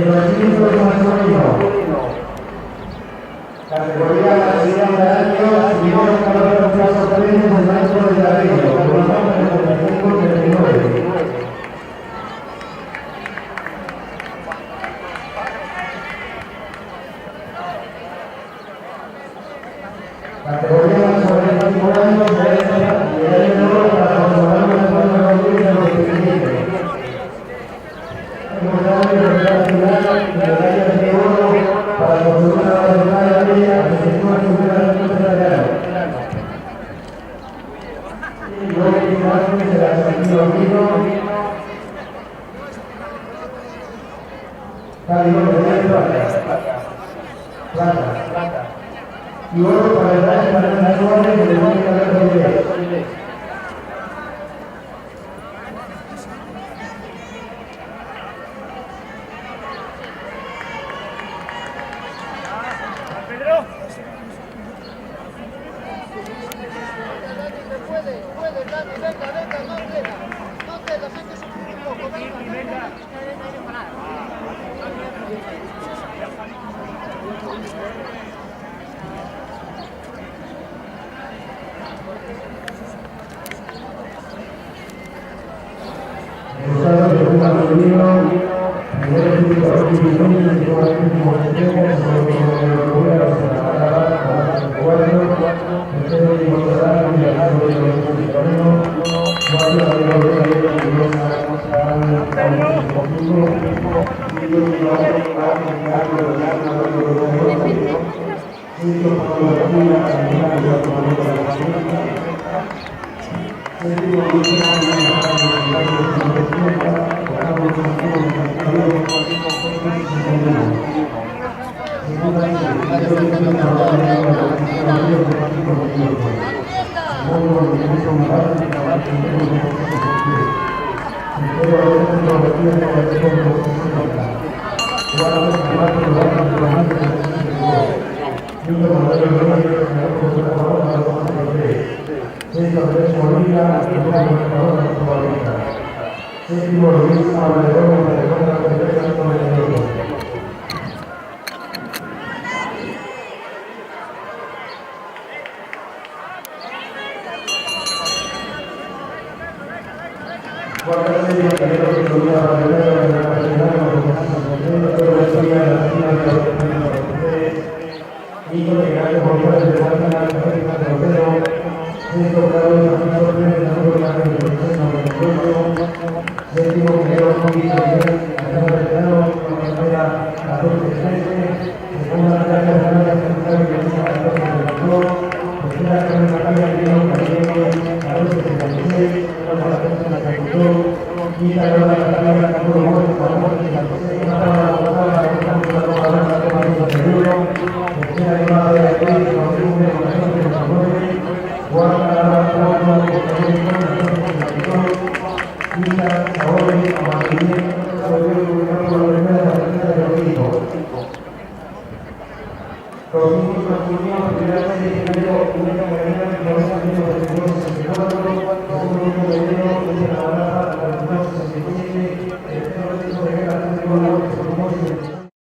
recinto masculino. Categoría nacional de años, primero Carlos Plazo Pérez, el maestro de Ladrillo, por la nombre de 35-39. Categoría sobre 25 años, medalla de oro para los ciudadanos de Puebla Rodríguez de los Pequeñitos. Medalla de oro para los ciudadanos de Puebla Rodríguez de los Pequeñitos. Y luego que más se la sentido vino. Calidad de plata. Y oro para el Real Fernando Suárez de Mónica Rodríguez. Los